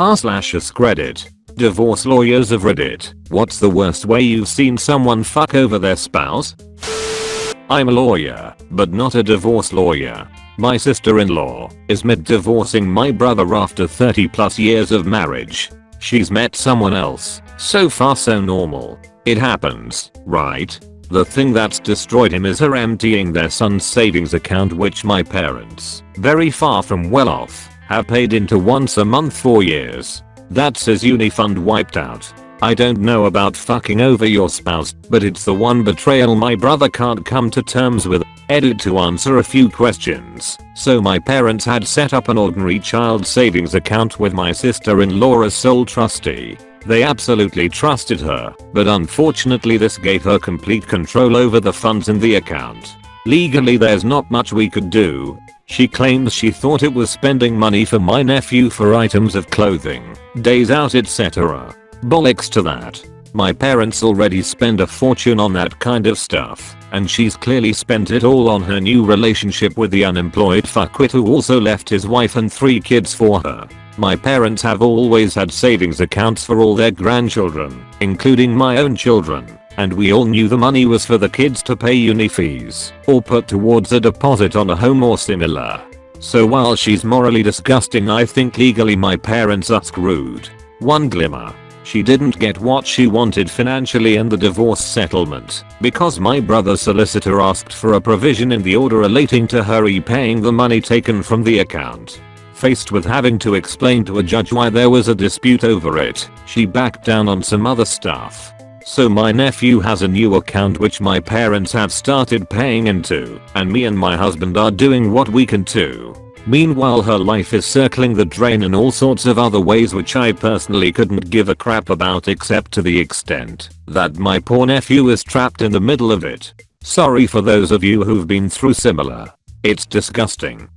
r/AskReddit. Divorce lawyers of Reddit. What's the worst way you've seen someone fuck over their spouse? I'm a lawyer, but not a divorce lawyer. My sister-in-law is mid-divorcing my brother after 30 plus years of marriage. She's met someone else. So far so normal. It happens, right? The thing that's destroyed him is her emptying their son's savings account, which my parents, very far from well off, have paid into once a month for years. That's his uni fund wiped out. I don't know about fucking over your spouse, but it's the one betrayal my brother can't come to terms with. Edit to answer a few questions. So my parents had set up an ordinary child savings account with my sister-in-law as sole trustee. They absolutely trusted her, but unfortunately this gave her complete control over the funds in the account. Legally there's not much we could do. She claims she thought it was spending money for my nephew for items of clothing, days out, etc. Bollocks to that. My parents already spend a fortune on that kind of stuff, and she's clearly spent it all on her new relationship with the unemployed fuckwit who also left his wife and 3 kids for her. My parents have always had savings accounts for all their grandchildren, including my own children, and we all knew the money was for the kids to pay uni fees, or put towards a deposit on a home or similar. So while she's morally disgusting, I think legally my parents are screwed. One glimmer. She didn't get what she wanted financially in the divorce settlement, because my brother's solicitor asked for a provision in the order relating to her repaying the money taken from the account. Faced with having to explain to a judge why there was a dispute over it, she backed down on some other stuff. So my nephew has a new account which my parents have started paying into, and me and my husband are doing what we can too. Meanwhile her life is circling the drain in all sorts of other ways which I personally couldn't give a crap about, except to the extent that my poor nephew is trapped in the middle of it. Sorry for those of you who've been through similar. It's disgusting.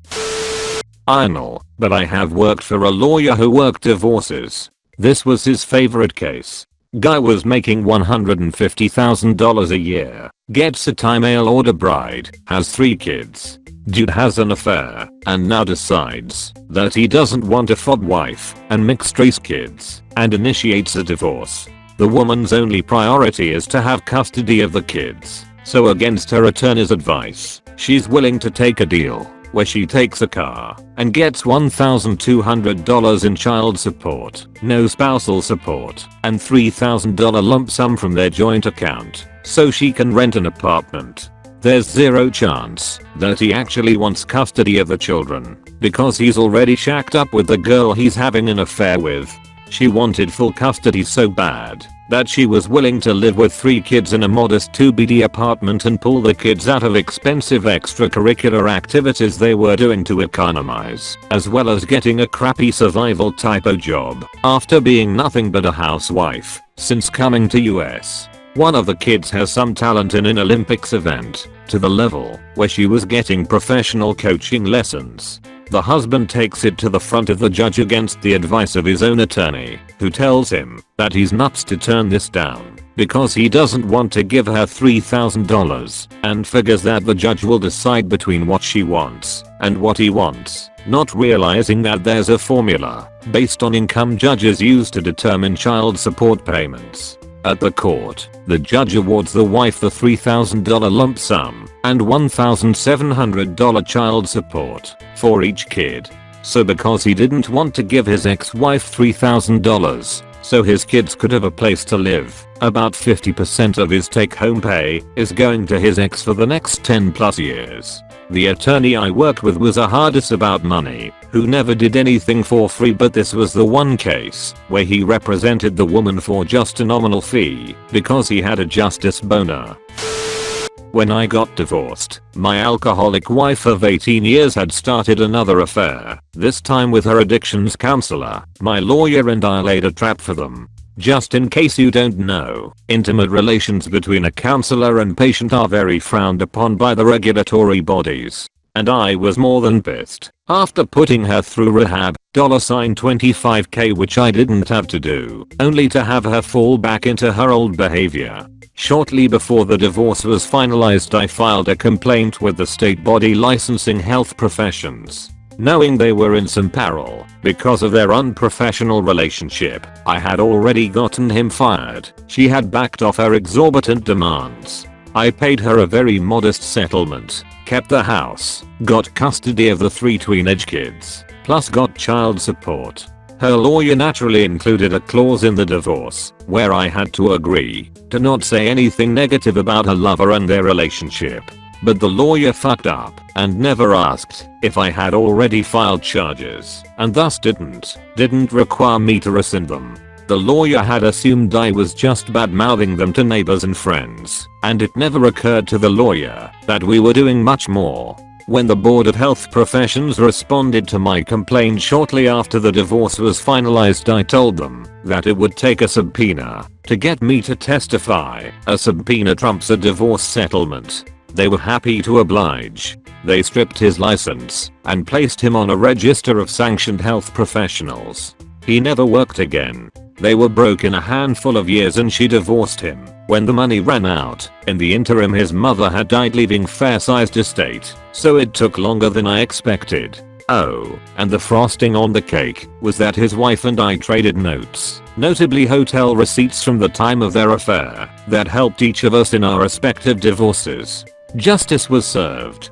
I know, but I have worked for a lawyer who worked divorces. This was his favorite case. Guy was making $150,000 a year, gets a time mail order bride, has 3 kids. Dude has an affair, and now decides that he doesn't want a FOB wife and mixed race kids, and initiates a divorce. The woman's only priority is to have custody of the kids, so against her attorney's advice, she's willing to take a deal where she takes a car and gets $1,200 in child support, no spousal support, and $3,000 lump sum from their joint account, so she can rent an apartment. There's zero chance that he actually wants custody of the children, because he's already shacked up with the girl he's having an affair with. She wanted full custody so bad that she was willing to live with 3 kids in a modest 2BD apartment and pull the kids out of expensive extracurricular activities they were doing to economize, as well as getting a crappy survival typo job after being nothing but a housewife since coming to US. One of the kids has some talent in an Olympics event, to the level where she was getting professional coaching lessons. The husband takes it to the front of the judge against the advice of his own attorney, who tells him that he's nuts to turn this down because he doesn't want to give her $3,000 and figures that the judge will decide between what she wants and what he wants, not realizing that there's a formula based on income judges use to determine child support payments. At the court, the judge awards the wife the $3,000 lump sum and $1,700 child support for each kid. So because he didn't want to give his ex-wife $3,000 so his kids could have a place to live, about 50% of his take-home pay is going to his ex for the next 10 plus years. The attorney I worked with was a hardest about money, who never did anything for free, but this was the one case where he represented the woman for just a nominal fee because he had a justice boner. When I got divorced, my alcoholic wife of 18 years had started another affair, this time with her addictions counselor. My lawyer and I laid a trap for them. Just in case you don't know, intimate relations between a counselor and patient are very frowned upon by the regulatory bodies. And I was more than pissed. After putting her through rehab, $25k, which I didn't have to do, only to have her fall back into her old behavior. Shortly before the divorce was finalized, I filed a complaint with the state body licensing health professions. Knowing they were in some peril because of their unprofessional relationship, I had already gotten him fired. She had backed off her exorbitant demands. I paid her a very modest settlement, kept the house, got custody of the 3 teenage kids, plus got child support. Her lawyer naturally included a clause in the divorce where I had to agree to not say anything negative about her lover and their relationship. But the lawyer fucked up and never asked if I had already filed charges, and thus didn't require me to rescind them. The lawyer had assumed I was just bad-mouthing them to neighbors and friends, and it never occurred to the lawyer that we were doing much more. When the Board of Health Professions responded to my complaint shortly after the divorce was finalized, I told them that it would take a subpoena to get me to testify. A subpoena trumps a divorce settlement. They were happy to oblige. They stripped his license and placed him on a register of sanctioned health professionals. He never worked again. They were broke in a handful of years and she divorced him when the money ran out. In the interim, his mother had died, leaving fair-sized estate, so it took longer than I expected. Oh, and the frosting on the cake was that his wife and I traded notes, notably hotel receipts from the time of their affair, that helped each of us in our respective divorces. Justice was served.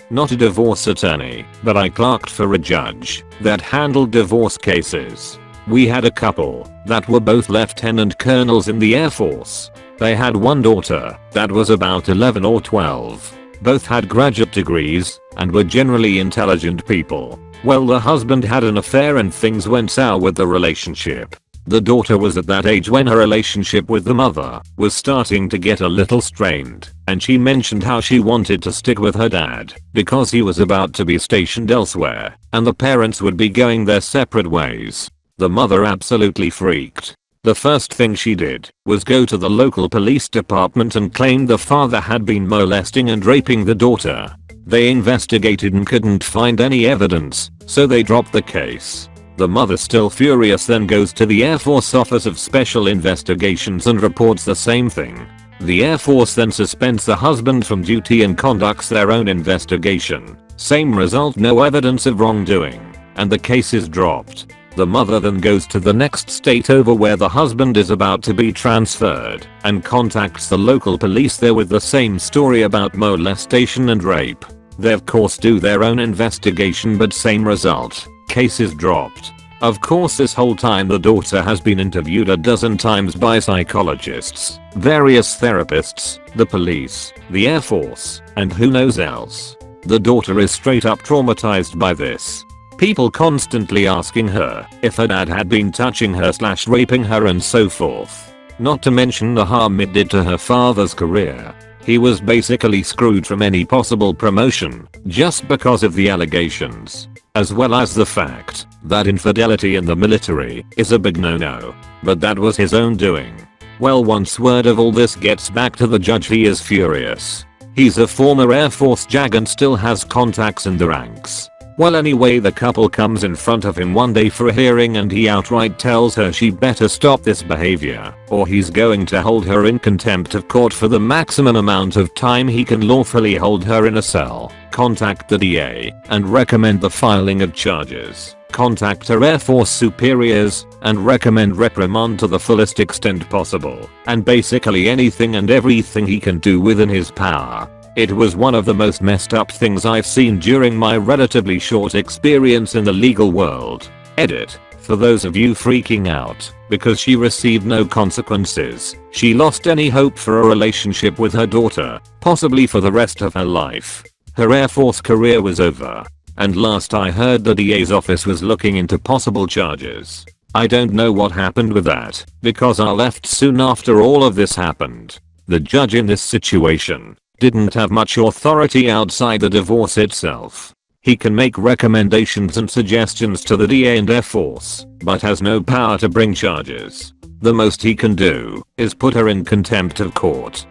Not a divorce attorney, but I clerked for a judge that handled divorce cases. We had a couple that were both lieutenant colonels in the Air Force. They had one daughter that was about 11 or 12. Both had graduate degrees and were generally intelligent people. Well, the husband had an affair and things went sour with the relationship. The daughter was at that age when her relationship with the mother was starting to get a little strained, and she mentioned how she wanted to stick with her dad because he was about to be stationed elsewhere and the parents would be going their separate ways. The mother absolutely freaked. The first thing she did was go to the local police department and claim the father had been molesting and raping the daughter. They investigated and couldn't find any evidence, so they dropped the case. The mother, still furious, then goes to the Air Force Office of Special Investigations and reports the same thing. The Air Force then suspends the husband from duty and conducts their own investigation. Same result, no evidence of wrongdoing, and the case is dropped. The mother then goes to the next state over where the husband is about to be transferred and contacts the local police there with the same story about molestation and rape. They of course do their own investigation, but same result. Case is dropped. Of course, this whole time the daughter has been interviewed a dozen times by psychologists, various therapists, the police, the Air Force, and who knows else. The daughter is straight up traumatized by this. People constantly asking her if her dad had been touching her / raping her and so forth. Not to mention the harm it did to her father's career. He was basically screwed from any possible promotion just because of the allegations, as well as the fact that infidelity in the military is a big no-no. But that was his own doing. Well, once word of all this gets back to the judge, he is furious. He's a former Air Force JAG and still has contacts in the ranks. Well, anyway, the couple comes in front of him one day for a hearing and he outright tells her she better stop this behavior or he's going to hold her in contempt of court for the maximum amount of time he can lawfully hold her in a cell. Contact the DA and recommend the filing of charges. Contact her Air Force superiors and recommend reprimand to the fullest extent possible, and basically anything and everything he can do within his power. It was one of the most messed up things I've seen during my relatively short experience in the legal world. Edit. For those of you freaking out because she received no consequences, she lost any hope for a relationship with her daughter, possibly for the rest of her life. Her Air Force career was over, and last I heard the DA's office was looking into possible charges. I don't know what happened with that because I left soon after all of this happened. The judge in this situation didn't have much authority outside the divorce itself. He can make recommendations and suggestions to the DA and Air Force, but has no power to bring charges. The most he can do is put her in contempt of court.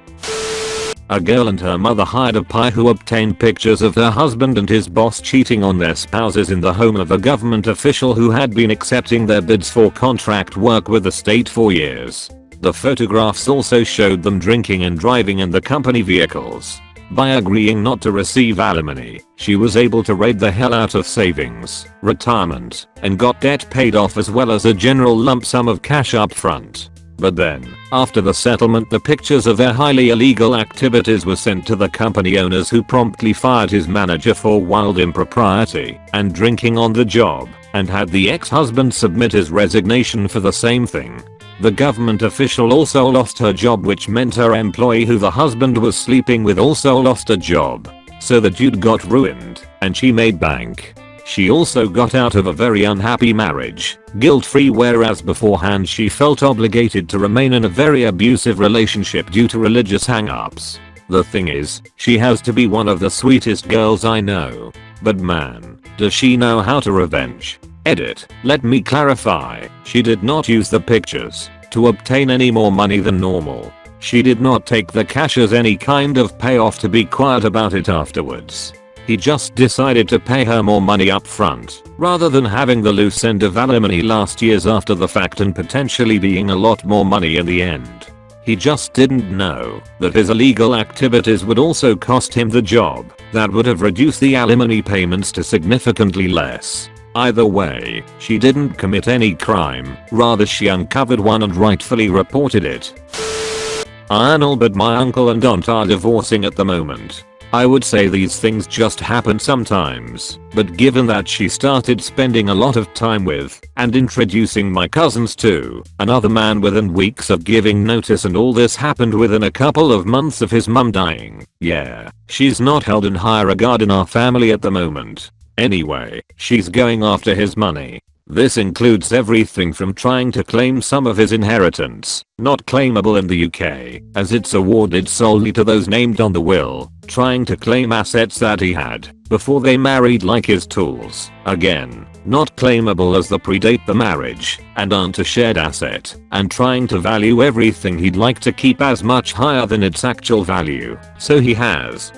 A girl and her mother hired a PI who obtained pictures of her husband and his boss cheating on their spouses in the home of a government official who had been accepting their bids for contract work with the state for years. The photographs also showed them drinking and driving in the company vehicles. By agreeing not to receive alimony, she was able to raid the hell out of savings, retirement, and got debt paid off as well as a general lump sum of cash up front. But then, after the settlement, the pictures of their highly illegal activities were sent to the company owners, who promptly fired his manager for wild impropriety and drinking on the job, and had the ex-husband submit his resignation for the same thing. The government official also lost her job, which meant her employee who the husband was sleeping with also lost a job. So the dude got ruined, and she made bank. She also got out of a very unhappy marriage, guilt-free, whereas beforehand she felt obligated to remain in a very abusive relationship due to religious hang-ups. The thing is, she has to be one of the sweetest girls I know. But man, does she know how to revenge. Edit. Let me clarify, she did not use the pictures to obtain any more money than normal. She did not take the cash as any kind of payoff to be quiet about it afterwards. He just decided to pay her more money up front, rather than having the loose end of alimony last years after the fact and potentially being a lot more money in the end. He just didn't know that his illegal activities would also cost him the job that would have reduced the alimony payments to significantly less. Either way, she didn't commit any crime, rather she uncovered one and rightfully reported it. Arnold, but my uncle and aunt are divorcing at the moment. I would say these things just happen sometimes, but given that she started spending a lot of time with and introducing my cousins to another man within weeks of giving notice, and all this happened within a couple of months of his mum dying, yeah, she's not held in high regard in our family at the moment. Anyway, she's going after his money. This includes everything from trying to claim some of his inheritance, not claimable in the UK, as it's awarded solely to those named on the will, trying to claim assets that he had before they married, like his tools, again, not claimable as they predate the marriage and aren't a shared asset, and trying to value everything he'd like to keep as much higher than its actual value, so he has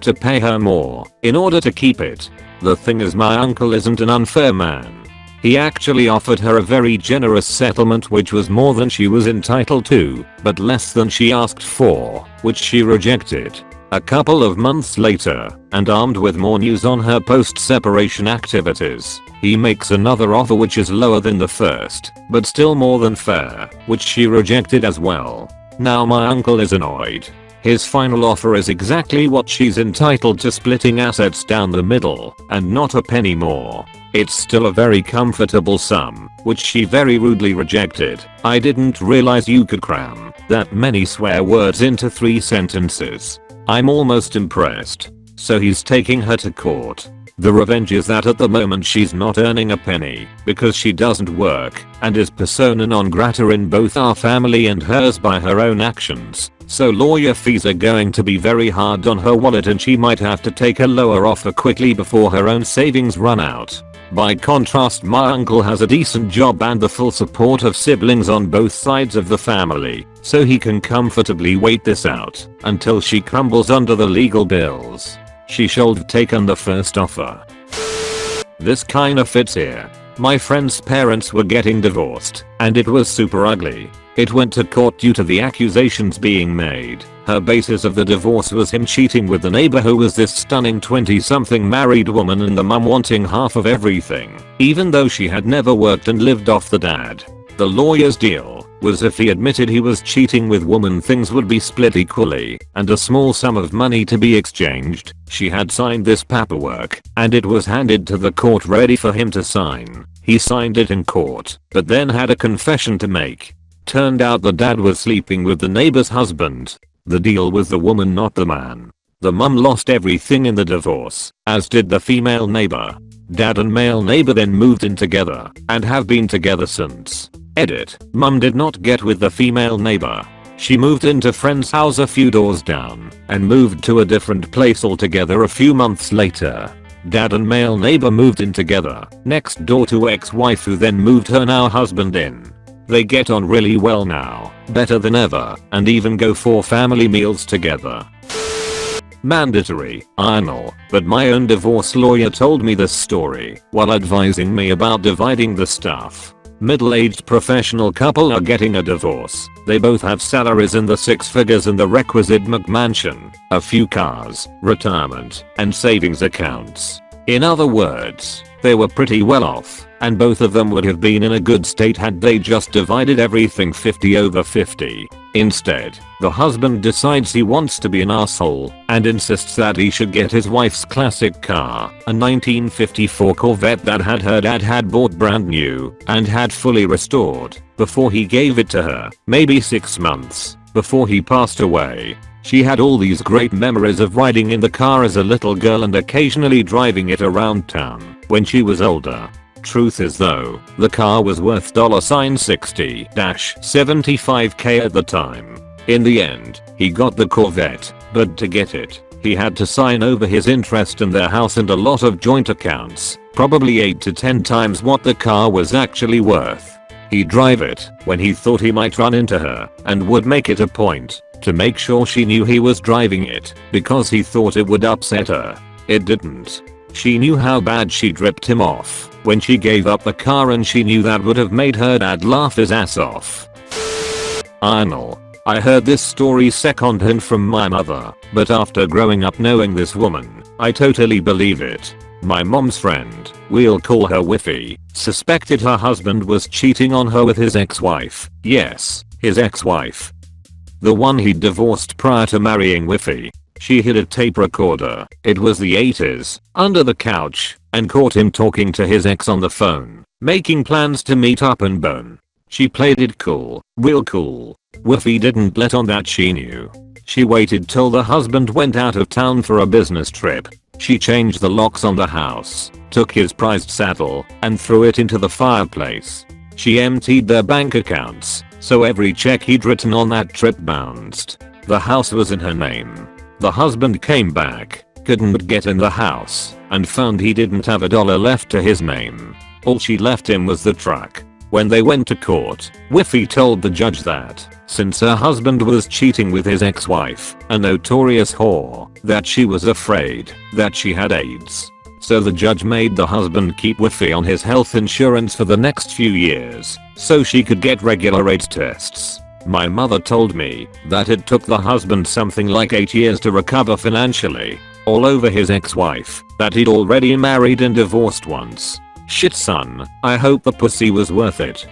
to pay her more in order to keep it. The thing is, my uncle isn't an unfair man. He actually offered her a very generous settlement, which was more than she was entitled to, but less than she asked for, which she rejected. A couple of months later, and armed with more news on her post-separation activities, he makes another offer which is lower than the first, but still more than fair, which she rejected as well. Now my uncle is annoyed. His final offer is exactly what she's entitled to, splitting assets down the middle, and not a penny more. It's still a very comfortable sum, which she very rudely rejected. I didn't realize you could cram that many swear words into 3 sentences. I'm almost impressed. So he's taking her to court. The revenge is that at the moment she's not earning a penny because she doesn't work and is persona non grata in both our family and hers by her own actions. So lawyer fees are going to be very hard on her wallet, and she might have to take a lower offer quickly before her own savings run out. By contrast, my uncle has a decent job and the full support of siblings on both sides of the family, so he can comfortably wait this out until she crumbles under the legal bills. She should have taken the first offer. This kinda fits here. My friend's parents were getting divorced, and it was super ugly. It went to court due to the accusations being made. Her basis of the divorce was him cheating with the neighbor, who was this stunning 20-something married woman, and the mum wanting half of everything, even though she had never worked and lived off the dad. The lawyer's deal was if he admitted he was cheating with woman, things would be split equally, and a small sum of money to be exchanged. She had signed this paperwork, and it was handed to the court ready for him to sign. He signed it in court, but then had a confession to make. Turned out the dad was sleeping with the neighbor's husband. The deal was the woman, not the man. The mum lost everything in the divorce, as did the female neighbor. Dad and male neighbor then moved in together, and have been together since. Edit. Mum did not get with the female neighbor. She moved into friend's house a few doors down, and moved to a different place altogether a few months later. Dad and male neighbor moved in together, next door to ex-wife, who then moved her now husband in. They get on really well now, better than ever, and even go for family meals together. Mandatory, I know, but my own divorce lawyer told me this story while advising me about dividing the stuff. Middle-aged professional couple are getting a divorce. They both have salaries in the six figures and the requisite McMansion, a few cars, retirement, and savings accounts. In other words, they were pretty well off, and both of them would have been in a good state had they just divided everything 50/50. Instead, the husband decides he wants to be an asshole and insists that he should get his wife's classic car, a 1954 Corvette that her dad had bought brand new and had fully restored before he gave it to her, maybe 6 months before he passed away. She had all these great memories of riding in the car as a little girl and occasionally driving it around town when she was older. Truth is though, the car was worth $60-75k at the time. In the end, he got the Corvette, but to get it, he had to sign over his interest in their house and a lot of joint accounts, probably 8 to 10 times what the car was actually worth. He'd drive it when he thought he might run into her and would make it a point to make sure she knew he was driving it because he thought it would upset her. It didn't. She knew how bad she'd ripped him off when she gave up the car, and she knew that would have made her dad laugh his ass off. Arnold. I heard this story secondhand from my mother, but after growing up knowing this woman, I totally believe it. My mom's friend, we'll call her Wiffy, suspected her husband was cheating on her with his ex-wife. Yes, his ex-wife. The one he'd divorced prior to marrying Wiffy. She hid a tape recorder, it was the 80s, under the couch, and caught him talking to his ex on the phone, making plans to meet up and bone. She played it cool, real cool. Wiffy didn't let on that she knew. She waited till the husband went out of town for a business trip. She changed the locks on the house, took his prized saddle, and threw it into the fireplace. She emptied their bank accounts, so every check he'd written on that trip bounced. The house was in her name. The husband came back, couldn't get in the house, and found he didn't have $1 left to his name. All she left him was the truck. When they went to court, Wiffy told the judge that, since her husband was cheating with his ex-wife, a notorious whore, that she was afraid that she had AIDS. So the judge made the husband keep Wiffy on his health insurance for the next few years, so she could get regular AIDS tests. My mother told me that it took the husband something like 8 years to recover financially, all over his ex-wife, that he'd already married and divorced once. Shit son, I hope the pussy was worth it.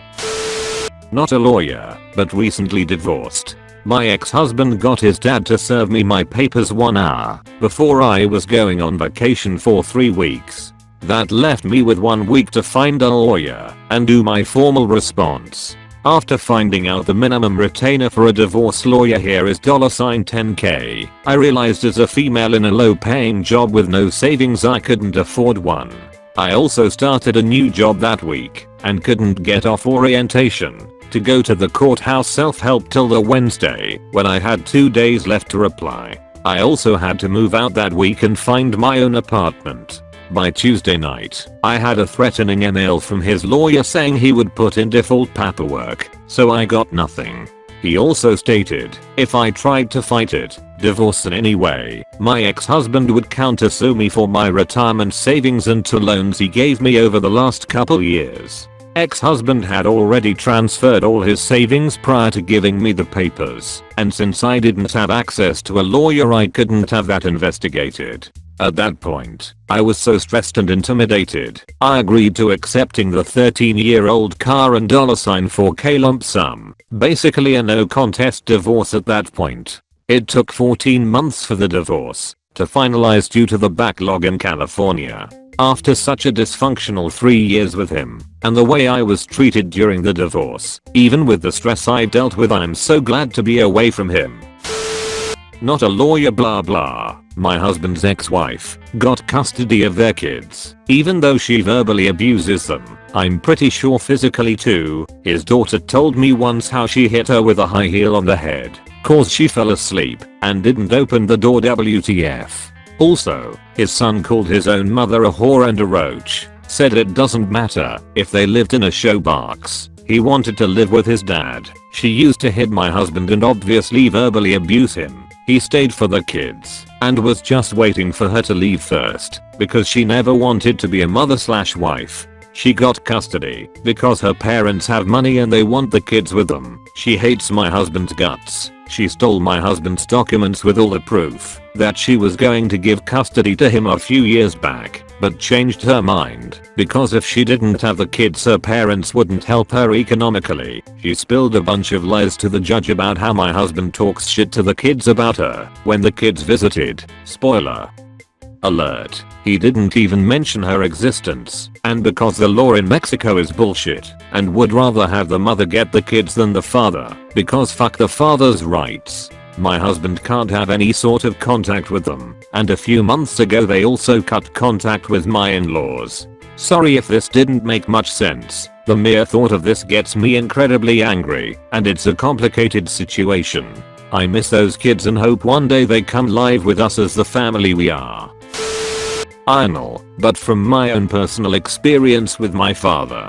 Not a lawyer, but recently divorced. My ex-husband got his dad to serve me my papers 1 hour before I was going on vacation for 3 weeks. That left me with 1 week to find a lawyer and do my formal response. After finding out the minimum retainer for a divorce lawyer here is $10k, I realized as a female in a low-paying job with no savings I couldn't afford one. I also started a new job that week and couldn't get off orientation to go to the courthouse self-help till the Wednesday when I had 2 days left to reply. I also had to move out that week and find my own apartment. By Tuesday night, I had a threatening email from his lawyer saying he would put in default paperwork, so I got nothing. He also stated, if I tried to fight it, divorce in any way, my ex-husband would countersue me for my retirement savings and to loans he gave me over the last couple years. Ex-husband had already transferred all his savings prior to giving me the papers, and since I didn't have access to a lawyer I couldn't have that investigated. At that point, I was so stressed and intimidated, I agreed to accepting the 13-year-old car and $4k lump sum, basically a no contest divorce at that point. It took 14 months for the divorce to finalize due to the backlog in California. After such a dysfunctional 3 years with him, and the way I was treated during the divorce, even with the stress I dealt with, I'm so glad to be away from him. Not a lawyer blah blah. My husband's ex-wife got custody of their kids, even though she verbally abuses them. I'm pretty sure physically too. His daughter told me once how she hit her with a high heel on the head, cause she fell asleep and didn't open the door. WTF. Also, his son called his own mother a whore and a roach, said it doesn't matter if they lived in a showbox. He wanted to live with his dad. She used to hit my husband and obviously verbally abuse him. He stayed for the kids and was just waiting for her to leave first because she never wanted to be a mother/wife. She got custody because her parents have money and they want the kids with them. She hates my husband's guts. She stole my husband's documents with all the proof that she was going to give custody to him a few years back, but changed her mind because if she didn't have the kids her parents wouldn't help her economically. She spilled a bunch of lies to the judge about how my husband talks shit to the kids about her when the kids visited. Spoiler alert. He didn't even mention her existence, and because the law in Mexico is bullshit and would rather have the mother get the kids than the father, because fuck the father's rights, my husband can't have any sort of contact with them, and a few months ago they also cut contact with my in-laws. Sorry if this didn't make much sense. The mere thought of this gets me incredibly angry, and it's a complicated situation. I miss those kids and hope one day they come live with us as the family we are. Anal, but from my own personal experience with my father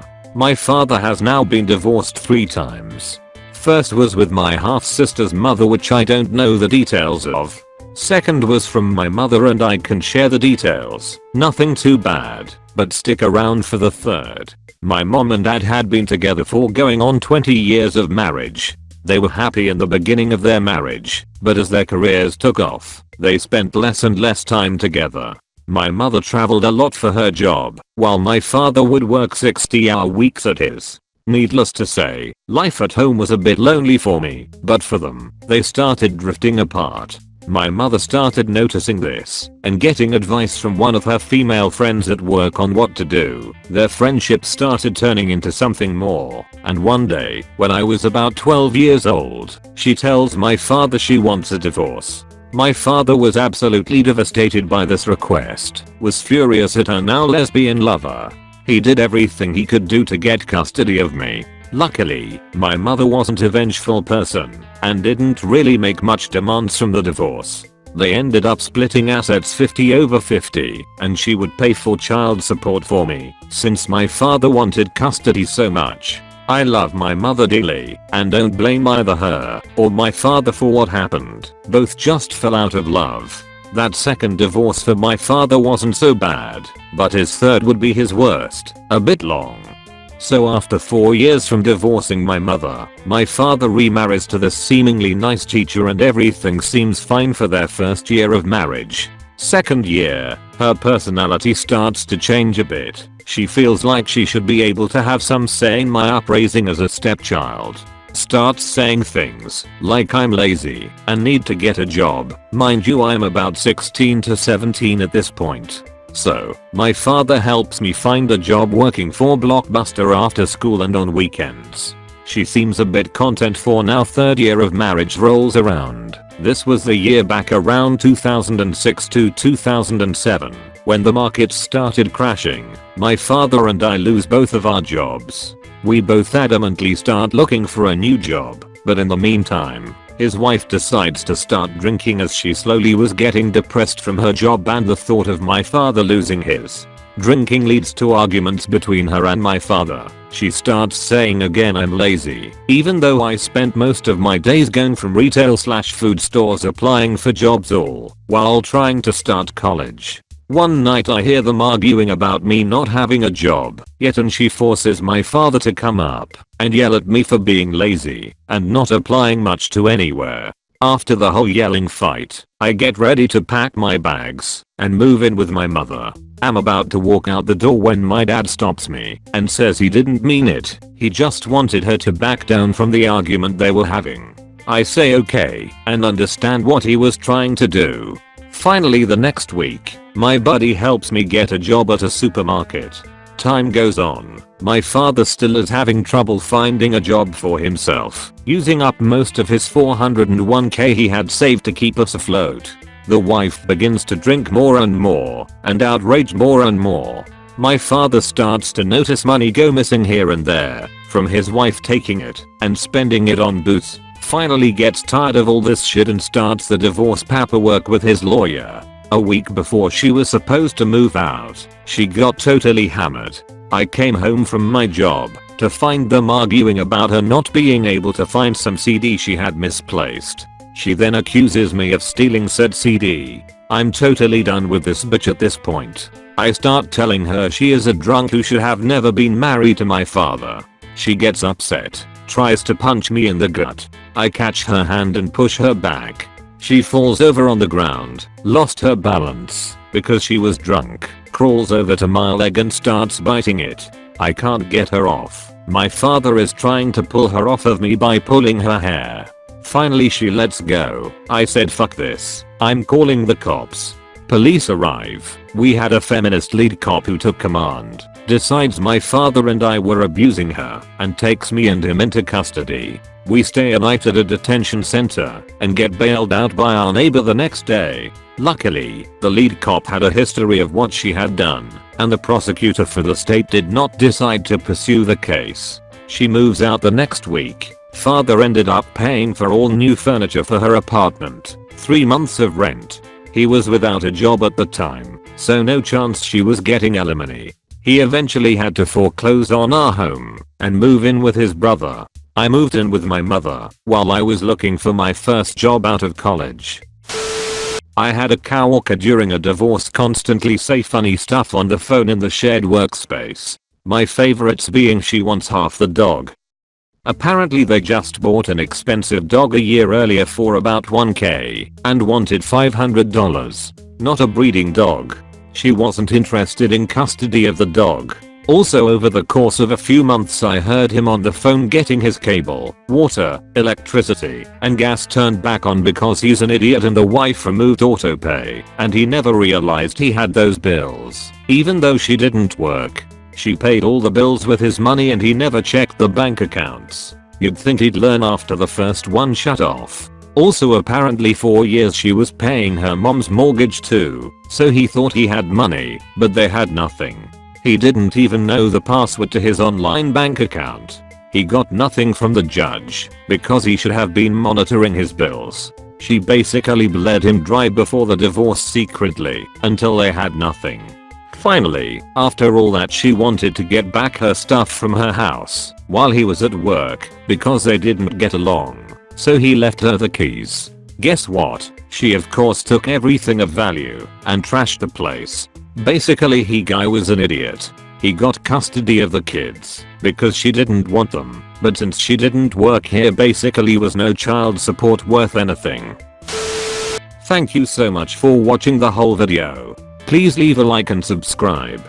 has now been divorced 3 times. First was with my half-sister's mother, which I don't know the details of. Second was from my mother and I can share the details. Nothing too bad, but stick around for the third. My mom and dad had been together for going on 20 years of marriage. They were happy in the beginning of their marriage, but as their careers took off, they spent less and less time together. My mother traveled a lot for her job, while my father would work 60-hour weeks at his. Needless to say, life at home was a bit lonely for me, but for them, they started drifting apart. My mother started noticing this and getting advice from one of her female friends at work on what to do. Their friendship started turning into something more, and one day, when I was about 12 years old, she tells my father she wants a divorce. My father was absolutely devastated by this request, was furious at her now lesbian lover. He did everything he could do to get custody of me. Luckily, my mother wasn't a vengeful person and didn't really make much demands from the divorce. They ended up splitting assets 50/50, and she would pay for child support for me since my father wanted custody so much. I love my mother dearly and don't blame either her or my father for what happened. Both just fell out of love. That second divorce for my father wasn't so bad, but his third would be his worst, a bit long. So after 4 years from divorcing my mother, my father remarries to this seemingly nice teacher and everything seems fine for their first year of marriage. Second year, her personality starts to change a bit. She feels like she should be able to have some say in my upraising as a stepchild. Starts saying things like I'm lazy and need to get a job. Mind you, I'm about 16 to 17 at this point. So, my father helps me find a job working for Blockbuster after school and on weekends. She seems a bit content for now. Third year of marriage rolls around. This was the year back around 2006 to 2007. When the market started crashing, my father and I lose both of our jobs. We both adamantly start looking for a new job, but in the meantime, his wife decides to start drinking as she slowly was getting depressed from her job and the thought of my father losing his. Drinking leads to arguments between her and my father. She starts saying again I'm lazy, even though I spent most of my days going from retail/food stores applying for jobs all while trying to start college. One night I hear them arguing about me not having a job yet, and she forces my father to come up and yell at me for being lazy and not applying much to anywhere. After the whole yelling fight, I get ready to pack my bags and move in with my mother. I'm about to walk out the door when my dad stops me and says he didn't mean it. He just wanted her to back down from the argument they were having. I say okay and understand what he was trying to do. Finally, the next week, my buddy helps me get a job at a supermarket. Time goes on. My father still is having trouble finding a job for himself, using up most of his 401k he had saved to keep us afloat. The wife begins to drink more and more and outrage more and more. My father starts to notice money go missing here and there from his wife taking it and spending it on booze. Finally gets tired of all this shit and starts the divorce paperwork with his lawyer. A week before she was supposed to move out, she got totally hammered. I came home from my job to find them arguing about her not being able to find some CD she had misplaced. She then accuses me of stealing said CD. I'm totally done with this bitch at this point. I start telling her she is a drunk who should have never been married to my father. She gets upset, tries to punch me in the gut. I catch her hand and push her back. She falls over on the ground, lost her balance because she was drunk, crawls over to my leg and starts biting it. I can't get her off. My father is trying to pull her off of me by pulling her hair. Finally she lets go. I said fuck this, I'm calling the cops. Police arrive. We had a feminist lead cop who took command, decides my father and I were abusing her, and takes me and him into custody. We stay a night at a detention center and get bailed out by our neighbor the next day. Luckily, the lead cop had a history of what she had done, and the prosecutor for the state did not decide to pursue the case. She moves out the next week. Father ended up paying for all new furniture for her apartment, 3 months of rent. He was without a job at the time, so no chance she was getting alimony. He eventually had to foreclose on our home and move in with his brother. I moved in with my mother while I was looking for my first job out of college. I had a coworker during a divorce constantly say funny stuff on the phone in the shared workspace. My favorites being she wants half the dog. Apparently they just bought an expensive dog a year earlier for about $1,000 and wanted $500. Not a breeding dog. She wasn't interested in custody of the dog. Also over the course of a few months I heard him on the phone getting his cable, water, electricity, and gas turned back on because he's an idiot and the wife removed autopay, and he never realized he had those bills, even though she didn't work. She paid all the bills with his money and he never checked the bank accounts. You'd think he'd learn after the first one shut off. Also apparently 4 years she was paying her mom's mortgage too, so he thought he had money, but they had nothing. He didn't even know the password to his online bank account. He got nothing from the judge because he should have been monitoring his bills. She basically bled him dry before the divorce secretly until they had nothing. Finally, after all that she wanted to get back her stuff from her house while he was at work because they didn't get along. So he left her the keys. Guess what? She of course took everything of value and trashed the place. Basically he guy was an idiot. He got custody of the kids because she didn't want them, but since she didn't work here basically was no child support worth anything. Thank you so much for watching the whole video. Please leave a like and subscribe.